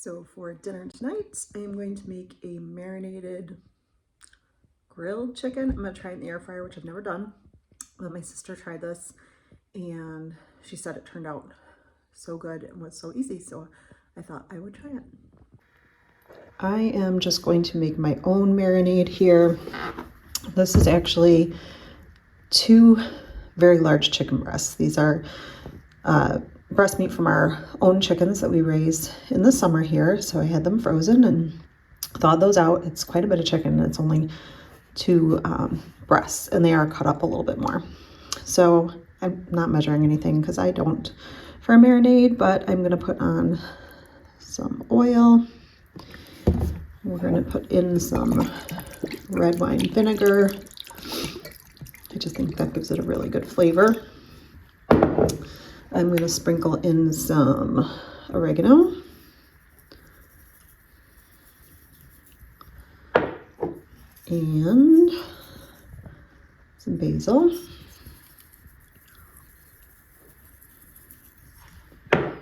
So for dinner tonight, I am going to make a marinated grilled chicken. I'm gonna try it in the air fryer, which I've never done. But my sister tried this and she said it turned out so good and was so easy, so I thought I would try it. I am just going to make my own marinade here. This is actually 2 very large chicken breasts. These are breast meat from our own chickens that we raise in the summer here. So I had them frozen and thawed those out. It's quite a bit of chicken. It's only 2 breasts and they are cut up a little bit more. So I'm not measuring anything because I don't for a marinade, but I'm going to put on some oil. We're going to put in some red wine vinegar. I just think that gives it a really good flavor. I'm going to sprinkle in some oregano. And some basil. I'm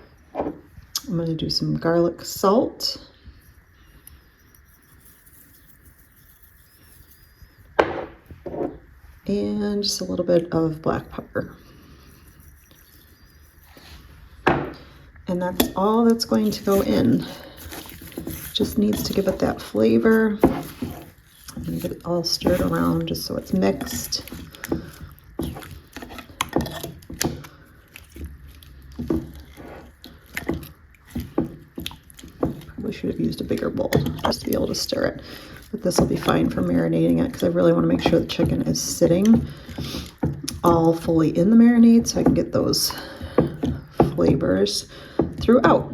going to do some garlic salt. And just a little bit of black pepper. And that's all that's going to go in. Just needs to give it that flavor. I'm going to get it all stirred around just so it's mixed. Probably should have used a bigger bowl just to be able to stir it. But this will be fine for marinating it because I really want to make sure the chicken is sitting all fully in the marinade so I can get those flavors throughout.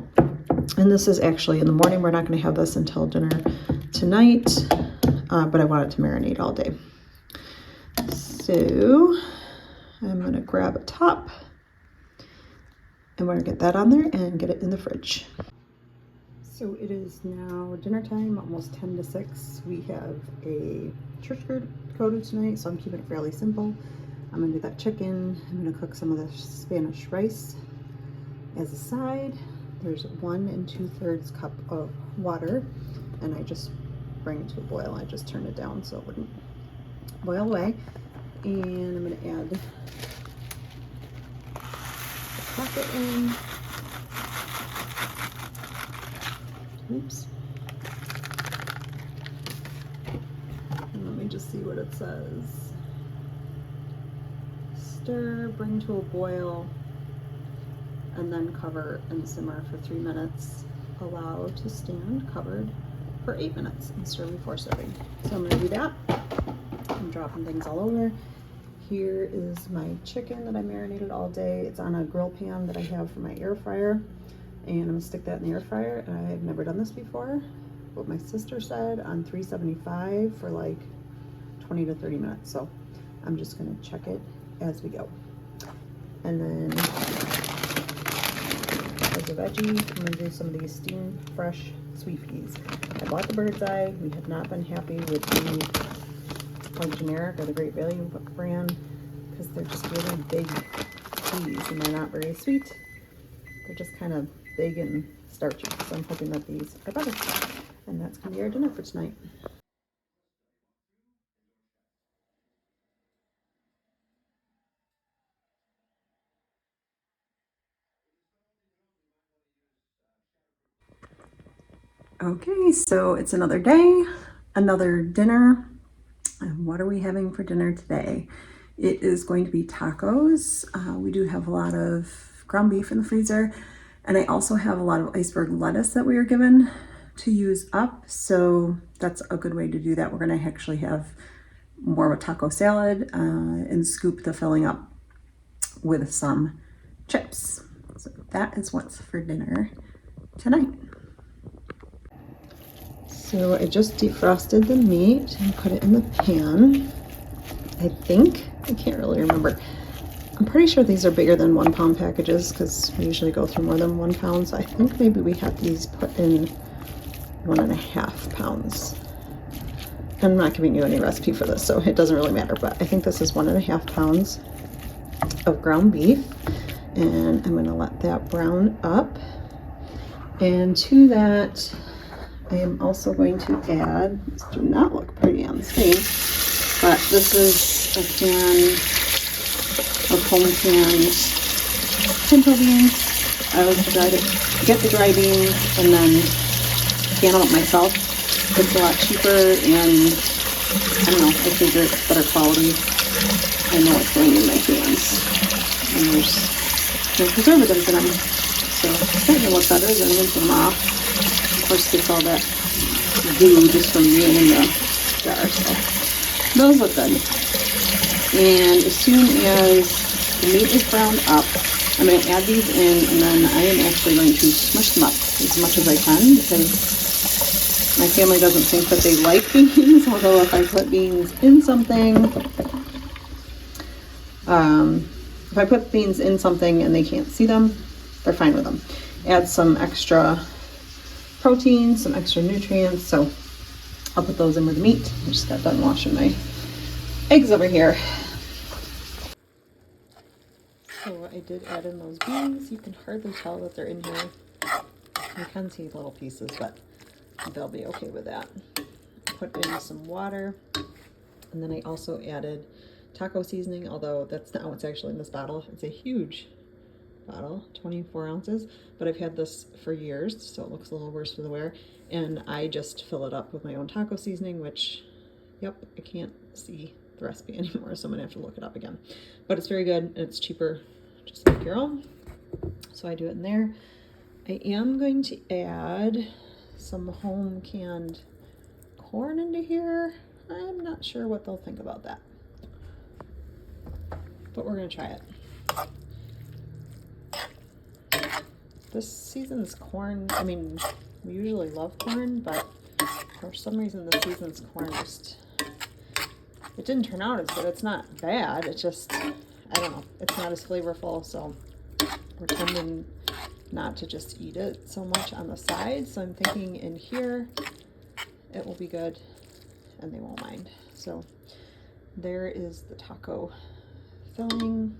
And this is actually in the morning. We're not going to have this until dinner tonight, but I want it to marinate all day. So I'm going to grab a top and we're going to get that on there and get it in the fridge. So it is now dinner time, almost 10 to 6. We have a church coda tonight, so I'm keeping it fairly simple. I'm going to do that chicken. I'm going to cook some of the Spanish rice as a side. There's 1 2/3 cup of water, and I just bring it to a boil. I just turned it down so it wouldn't boil away. And I'm going to add the packet in. Oops. And let me just see what it says. Stir, bring to a boil, and then cover and simmer for 3 minutes. Allow to stand covered for 8 minutes and stir before serving. So I'm going to do that. I'm dropping things all over. Here is my chicken that I marinated all day. It's on a grill pan that I have for my air fryer. And I'm going to stick that in the air fryer. And I've never done this before. What my sister said on 375 for like 20 to 30 minutes. So I'm just going to check it as we go. And then as a veggie, I'm going to do some of these steamed fresh sweet peas. I bought the Bird's Eye. We have not been happy with the like generic or the Great Value brand because they're just really big peas and they're not very sweet. They're just kind of big and starchy. So I'm hoping that these are better. And that's going to be our dinner for tonight. Okay, so it's another day, another dinner. And what are we having for dinner today? It is going to be tacos. We do have a lot of ground beef in the freezer, and I also have a lot of iceberg lettuce that we are given to use up, so that's a good way to do that. We're going to actually have more of a taco salad and scoop the filling up with some chips. So that is what's for dinner tonight. So I just defrosted the meat and put it in the pan. I think, I can't really remember. I'm pretty sure these are bigger than 1 pound packages because we usually go through more than 1 pound. So I think maybe we have these put in 1.5 pounds. I'm not giving you any recipe for this, so it doesn't really matter, but I think this is 1.5 pounds of ground beef, and I'm going to let that brown up. And to that, I am also going to add, this do not look pretty on the screen, but this is a can of home canned pinto beans. I like to get the dry beans and then can them up myself. It's a lot cheaper, and I don't know, I figure it's better quality. I know what's going in my cans, and there's no preservatives in them, so it's starting to look better than rinsing them off. Of course, gets all that goo just from being in the jar, so those look good. And as soon as the meat is browned up, I'm going to add these in, and then I am actually going to smush them up as much as I can, because my family doesn't think that they like beans, although if I put beans in something, if I put beans in something and they can't see them, they're fine with them. Add some extra protein, some extra nutrients, so I'll put those in with the meat. I just got done washing my eggs over here. So I did add in those beans. You can hardly tell that they're in here. You can see little pieces, but they'll be okay with that. Put in some water, and then I also added taco seasoning, although that's not what's actually in this bottle. It's a huge bottle, 24 ounces, but I've had this for years, so it looks a little worse for the wear, and I just fill it up with my own taco seasoning, which, yep, I can't see the recipe anymore, so I'm gonna have to look it up again. But it's very good, and it's cheaper. Just make your own. So I do it in there. I am going to add some home canned corn into here. I'm not sure what they'll think about that, but we're gonna try it. This season's corn, I mean, we usually love corn, but for some reason this season's corn just, it didn't turn out as good. It's not bad, it's just, I don't know, it's not as flavorful, so we're tending not to just eat it so much on the side. So I'm thinking in here it will be good and they won't mind. So there is the taco filling,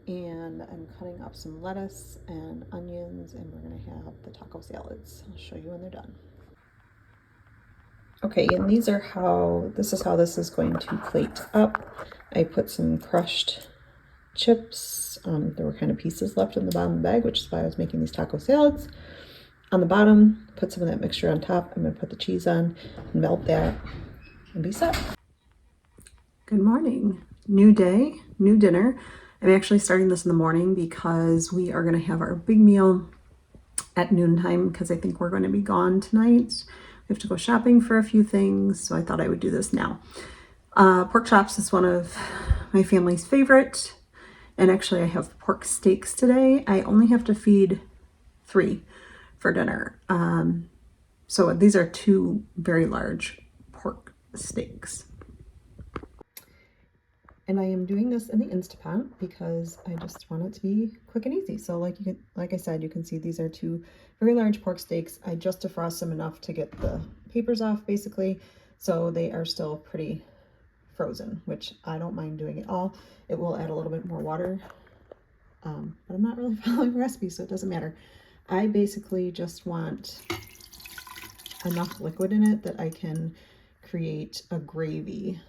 and I'm cutting up some lettuce and onions, and we're gonna have the taco salads. I'll show you when they're done. Okay, and this is how this is going to plate up. I put some crushed chips. There were kind of pieces left in the bottom of the bag, which is why I was making these taco salads. On the bottom, put some of that mixture on top. I'm going to put the cheese on, melt that, and be set. Good morning. New day, new dinner. I'm actually starting this in the morning because we are going to have our big meal at noontime, because I think we're going to be gone tonight. We have to go shopping for a few things, so I thought I would do this now. Pork chops is one of my family's favorite. And actually I have pork steaks today. I only have to feed 3 for dinner. So these are 2 very large pork steaks. And I am doing this in the Instapot because I just want it to be quick and easy. So like I said, you can see these are 2 very large pork steaks. I just defrost them enough to get the papers off, basically. So they are still pretty frozen, which I don't mind doing at all. It will add a little bit more water, but I'm not really following the recipe, so it doesn't matter. I basically just want enough liquid in it that I can create a gravy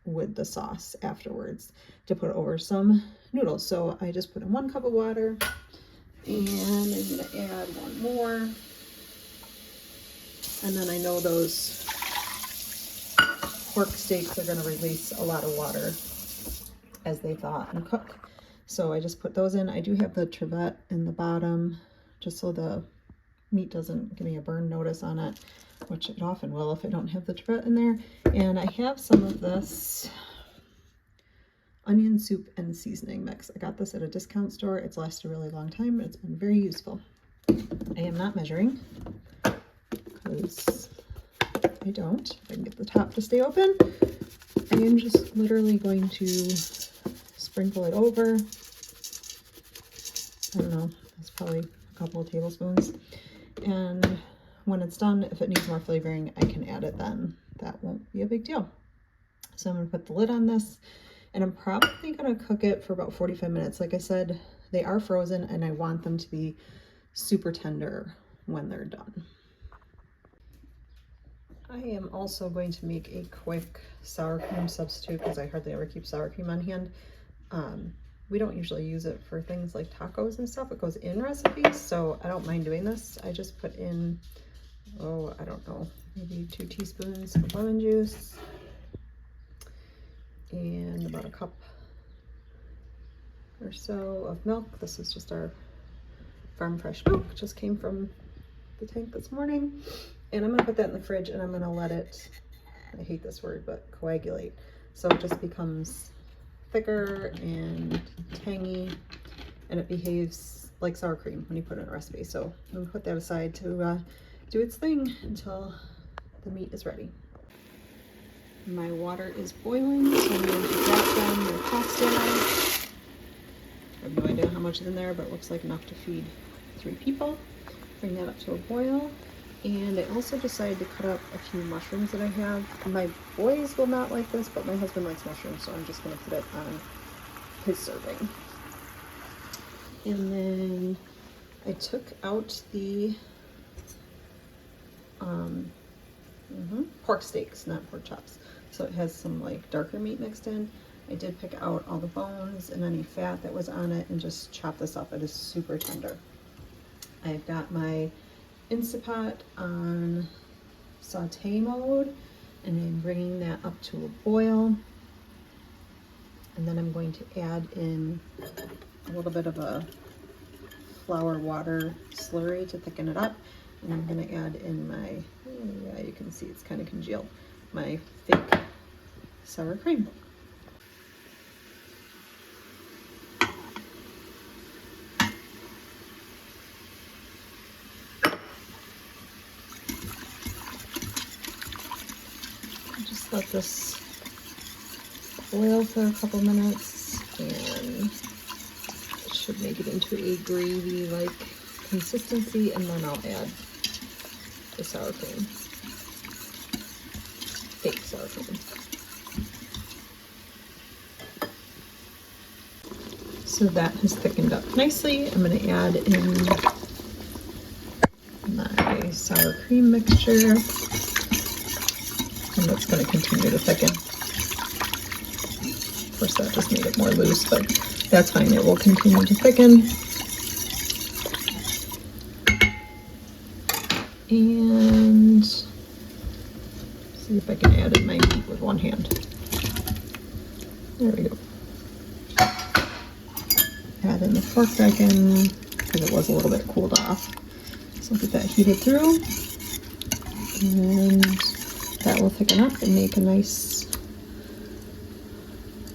with the sauce afterwards to put over some noodles. So I just put in 1 cup of water, and I'm gonna add 1 more, and then I know those pork steaks are going to release a lot of water as they thaw and cook. So I just put those in. I do have the trivet in the bottom just so the meat doesn't give me a burn notice on it, which it often will if I don't have the trivet in there. And I have some of this onion soup and seasoning mix. I got this at a discount store. It's lasted a really long time. It's been very useful. I am not measuring because I don't. If I can get the top to stay open, I am just literally going to sprinkle it over. I don't know, it's probably a couple of tablespoons. And when it's done, if it needs more flavoring, I can add it then. That won't be a big deal. So I'm going to put the lid on this, and I'm probably going to cook it for about 45 minutes. Like I said, they are frozen, and I want them to be super tender when they're done. I am also going to make a quick sour cream substitute because I hardly ever keep sour cream on hand. We don't usually use it for things like tacos and stuff. It goes in recipes, so I don't mind doing this. I just put in, oh, I don't know, maybe 2 teaspoons of lemon juice and about a cup or so of milk. This is just our farm fresh milk, just came from the tank this morning. And I'm gonna put that in the fridge and I'm gonna let it, I hate this word, but coagulate. So it just becomes thicker and tangy, and it behaves like sour cream when you put it in a recipe. So I'm gonna put that aside to do its thing until the meat is ready. My water is boiling, so I'm going to drop down the pasta. I have no idea how much is in there, but it looks like enough to feed 3 people. Bring that up to a boil. And I also decided to cut up a few mushrooms that I have. My boys will not like this, but my husband likes mushrooms, so I'm just going to put it on his serving. And then I took out the pork steaks, not pork chops. So it has some like darker meat mixed in. I did pick out all the bones and any fat that was on it and just chop this up. It is super tender. I've got my Instapot on saute mode, and I'm bringing that up to a boil. And then I'm going to add in a little bit of a flour water slurry to thicken it up. And I'm going to add in my, yeah, you can see it's kind of congealed, my fake sour cream. Just let this boil for a couple minutes, and it should make it into a gravy-like consistency, and then I'll add the sour cream, fake sour cream. So that has thickened up nicely. I'm going to add in my sour cream mixture, and that's going to continue to thicken. Of course, that just made it more loose, but that's fine. It will continue to thicken. And see if I can add in my meat with one hand. There we go. Add in the pork back in because it was a little bit cooled off. So get that heated through, and that will thicken up and make a nice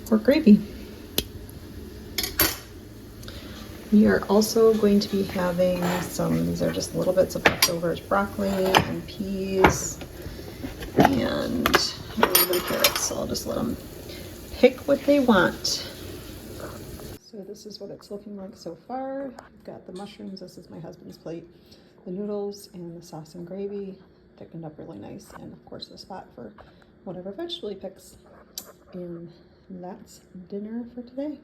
pork gravy. We are also going to be having some, these are just little bits of leftovers, broccoli and peas and a little bit of carrots, so I'll just let them pick what they want. So this is what it's looking like so far. I've got the mushrooms, this is my husband's plate, the noodles and the sauce and gravy, thickened up really nice, and of course the spot for whatever vegetable he picks. And that's dinner for today.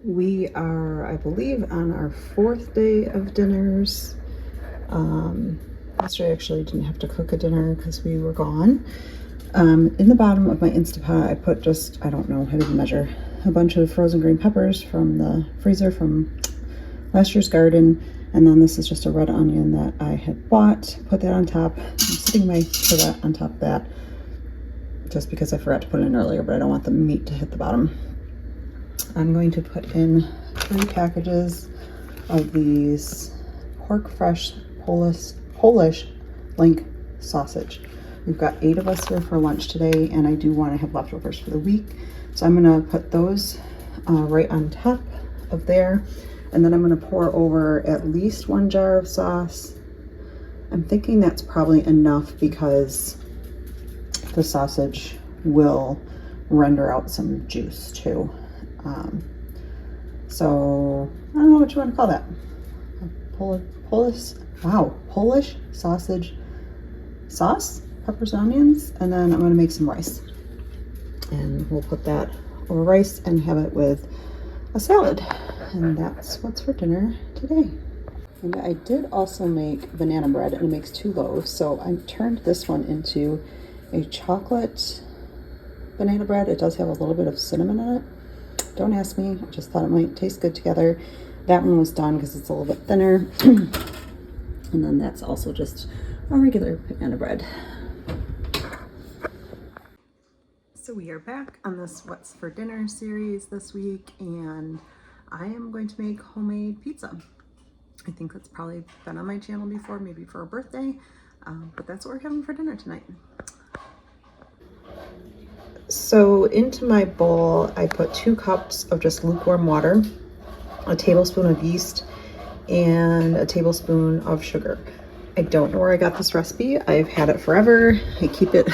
We are, I believe, on our 4th day of dinners. Yesterday I actually didn't have to cook a dinner because we were gone. In the bottom of my Instapot, I put just, I don't know, I didn't measure, a bunch of frozen green peppers from the freezer from last year's garden. And then this is just a red onion that I had bought. Put that on top. I'm sitting my fillet on top of that just because I forgot to put it in earlier, but I don't want the meat to hit the bottom. I'm going to put in 3 packages of these pork fresh Polish link sausage. We've got 8 of us here for lunch today, and I do want to have leftovers for the week. So I'm going to put those right on top of there. And then I'm going to pour over at least 1 jar of sauce. I'm thinking that's probably enough because the sausage will render out some juice too. So I don't know what you want to call that. Polish sausage sauce, peppers and onions, and then I'm going to make some rice. And we'll put that over rice and have it with a salad. And that's what's for dinner today. And I did also make banana bread, and it makes 2 loaves. So I turned this one into a chocolate banana bread. It does have a little bit of cinnamon in it. Don't ask me, I just thought it might taste good together. That one was done because it's a little bit thinner. And then that's also just a regular banana bread. So we are back on this What's for Dinner series this week, and I am going to make homemade pizza. I think that's probably been on my channel before, maybe for a birthday, but that's what we're having for dinner tonight. So into my bowl, I put 2 cups of just lukewarm water, a tablespoon of yeast, and a tablespoon of sugar. I don't know where I got this recipe. I've had it forever. I keep it,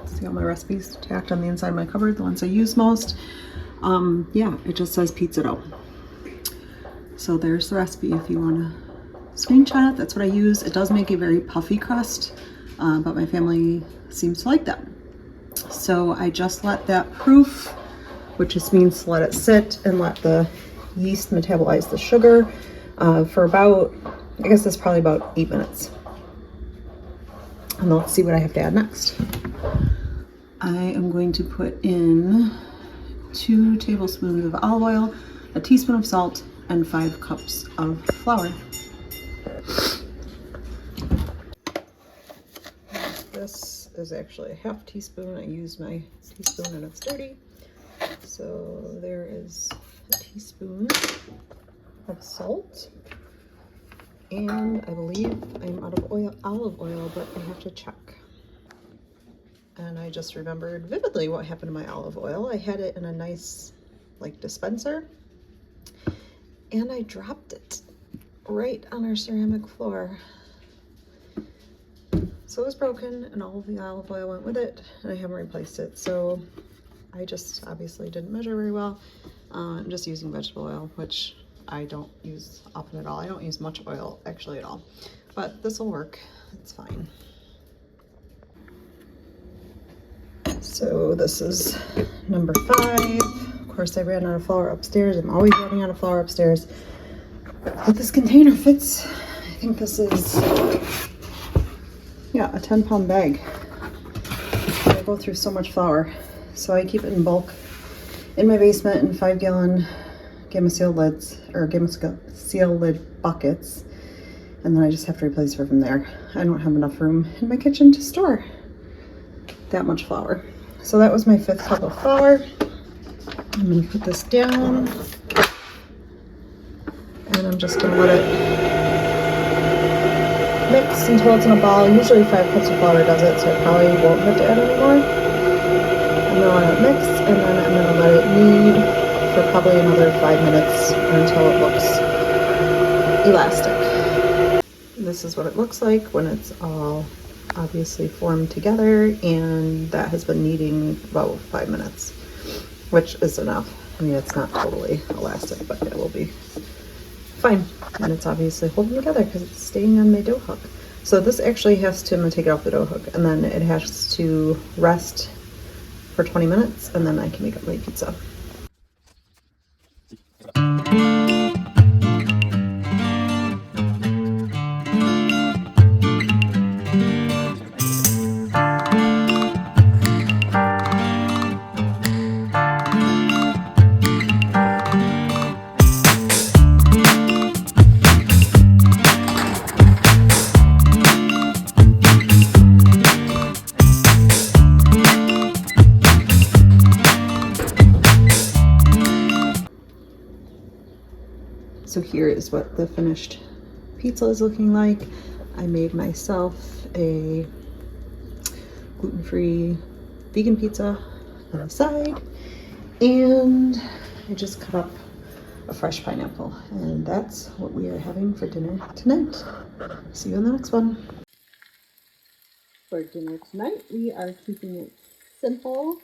see all my recipes tacked on the inside of my cupboard, the ones I use most. Yeah, it just says pizza dough. So there's the recipe if you want to screenshot it. That's what I use. It does make a very puffy crust, but my family seems to like that. So I just let that proof, which just means to let it sit and let the yeast metabolize the sugar for about, I guess that's probably about 8 minutes. And let's see what I have to add next. I am going to put in 2 tablespoons of olive oil, a teaspoon of salt, and 5 cups of flour. This is actually a half teaspoon. I used my teaspoon and it's dirty. So there is a teaspoon of salt. And I believe I'm out of olive oil, but I have to check. And I just remembered vividly what happened to my olive oil. I had it in a nice dispenser, and I dropped it right on our ceramic floor. So it was broken, and all of the olive oil went with it, and I haven't replaced it. So I just obviously didn't measure very well. I'm just using vegetable oil, which I don't use often at all. I don't use much oil actually at all, but this will work. It's fine. So this is number 5. Of course, I ran out of flour upstairs. I'm always running out of flour upstairs. But this container fits, I think this is, yeah, a 10-pound bag. I go through so much flour. So I keep it in bulk in my basement in 5-gallon Gamma Seal lids, or Gamma Seal lid buckets. And then I just have to replace her from there. I don't have enough room in my kitchen to store that much flour. So that was my 5th cup of flour. I'm gonna put this down, and I'm just gonna let it mix until it's in a ball. Usually 5 cups of flour does it, so I probably won't have to add any more. I'm gonna let it mix, and then I'm gonna let it knead for probably another 5 minutes until it looks elastic. This is what it looks like when it's all obviously formed together, and that has been kneading about 5 minutes, which is enough. I mean, it's not totally elastic, but it will be fine. And it's obviously holding together because it's staying on my dough hook. So this actually has to, I'm gonna take it off the dough hook, and then it has to rest for 20 minutes, and then I can make up my pizza. So here is what the finished pizza is looking like. I made myself a gluten-free vegan pizza on the side, and I just cut up a fresh pineapple, and that's what we are having for dinner tonight. See you in the next one. For dinner tonight, we are keeping it simple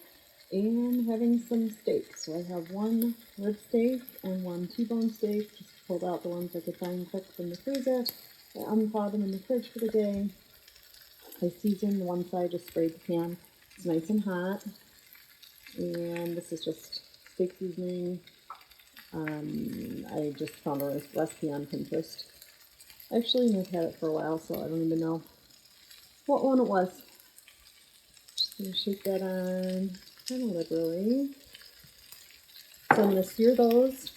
and having some steak. So I have 1 rib steak and 1 T-bone steak. Just pulled out the ones I could find quick from the freezer. I unthawed them in the fridge for the day. I seasoned the one side, just sprayed the pan. It's nice and hot. And this is just steak seasoning, I just found a recipe on Pinterest. Actually, I've had it for a while, so I don't even know what one it was. Just gonna shake that on kind of liberally. So I'm gonna sear those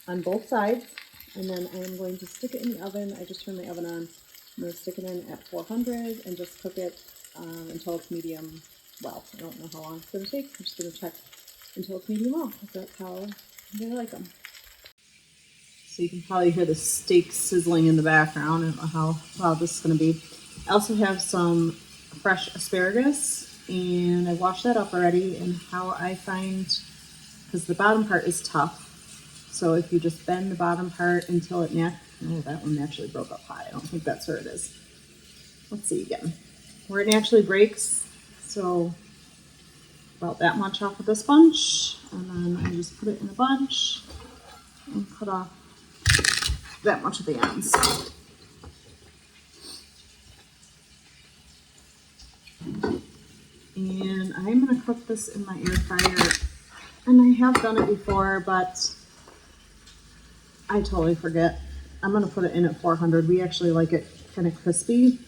on both sides, and then I'm going to stick it in the oven. I just turned my oven on. I'm gonna stick it in at 400 and just cook it until it's medium well. I don't know how long it's gonna take. I'm just gonna check until it's medium well, because that's how I like them. So you can probably hear the steak sizzling in the background. I don't know how loud this is going to be. I also have some fresh asparagus, and I washed that up already. And how I find, because the bottom part is tough, so if you just bend the bottom part until it that one naturally broke up high. I don't think that's where it is. Let's see again. Where it naturally breaks, so about that much off of this bunch, and then I just put it in a bunch and cut off that much of the ends. And I'm going to cook this in my air fryer. And I have done it before, but I totally forget. I'm going to put it in at 400. We actually like it kind of crispy.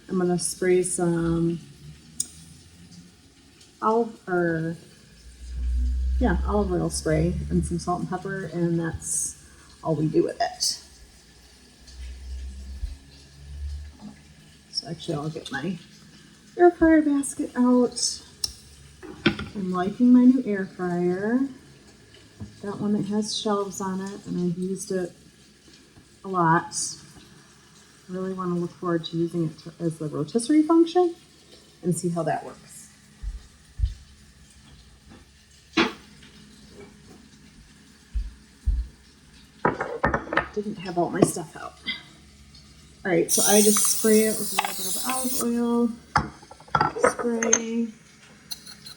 I'm going to spray some olive oil spray and some salt and pepper, and that's all we do with it. So actually I'll get my air fryer basket out. I'm liking my new air fryer. That one that has shelves on it, and I've used it a lot. I really want to look forward to using it as the rotisserie function and see how that works. Didn't have all my stuff out. All right, so I just spray it with a little bit of olive oil. Spray.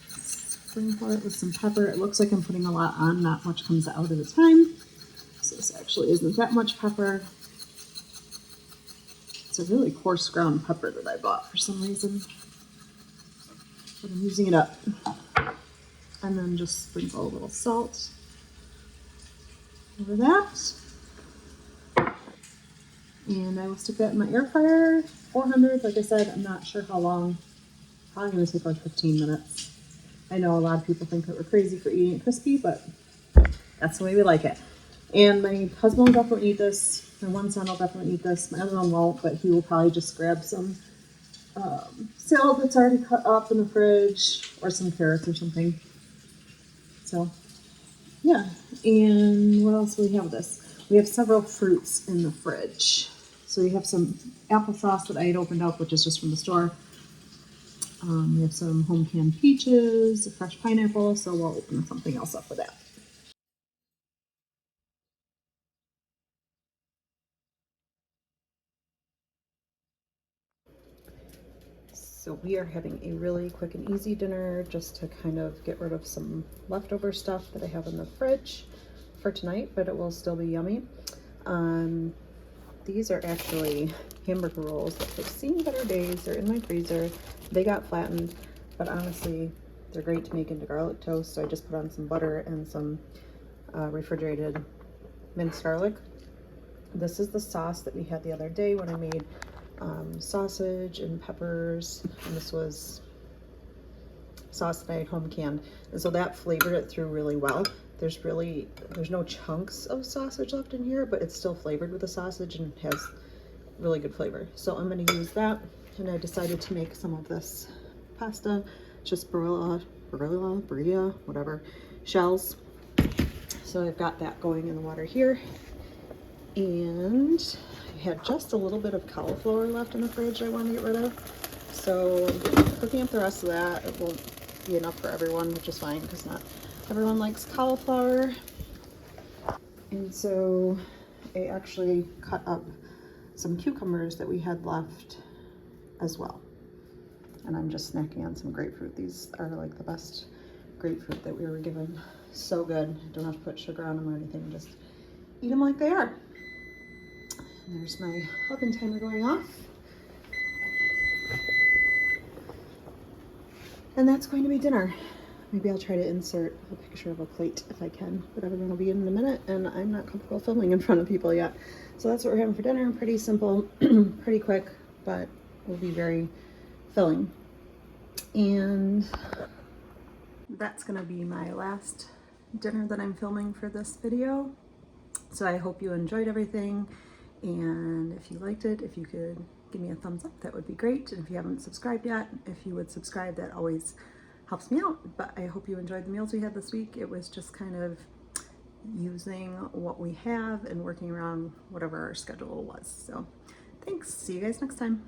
Sprinkle it with some pepper. It looks like I'm putting a lot on, not much comes out at a time. So this actually isn't that much pepper. It's a really coarse ground pepper that I bought for some reason, but I'm using it up. And then just sprinkle a little salt over that. And I will stick that in my air fryer, 400. Like I said, I'm not sure how long. Probably going to take like 15 minutes. I know a lot of people think that we're crazy for eating it crispy, but that's the way we like it. And my husband will definitely eat this. My one son will definitely eat this. My other one won't, but he will probably just grab some salad that's already cut up in the fridge, or some carrots or something. So, yeah. And what else do we have with this? We have several fruits in the fridge. So we have some applesauce that I had opened up, which is just from the store. We have some home canned peaches, a fresh pineapple, so we'll open something else up with that. So we are having a really quick and easy dinner just to kind of get rid of some leftover stuff that I have in the fridge for tonight, but it will still be yummy. These are actually hamburger rolls that have seen better days. They're in my freezer. They got flattened, but honestly, they're great to make into garlic toast. So I just put on some butter and some refrigerated minced garlic. This is the sauce that we had the other day when I made sausage and peppers, and this was sauce that I had home canned, and so that flavored it through really well. There's no chunks of sausage left in here, but it's still flavored with the sausage and has really good flavor. So I'm going to use that, and I decided to make some of this pasta, just barilla, whatever, shells. So I've got that going in the water here, and I had just a little bit of cauliflower left in the fridge I want to get rid of. So cooking up the rest of that. It won't be enough for everyone, which is fine because not everyone likes cauliflower. And so I actually cut up some cucumbers that we had left as well. And I'm just snacking on some grapefruit. These are like the best grapefruit that we were given. So good. Don't have to put sugar on them or anything. Just eat them like they are. And there's my oven timer going off. And that's going to be dinner. maybe I'll try to insert a picture of a plate if I can, but everyone will be in a minute and I'm not comfortable filming in front of people yet. So that's what we're having for dinner. Pretty simple, pretty quick, but will be very filling. And that's gonna be my last dinner that I'm filming for this video. So I hope you enjoyed everything, and if you liked it, if you could give me a thumbs up, that would be great. And if you haven't subscribed yet, if you would subscribe, that always helps me out. But I hope you enjoyed the meals we had this week. It was just kind of using what we have and working around whatever our schedule was. So thanks, see you guys next time.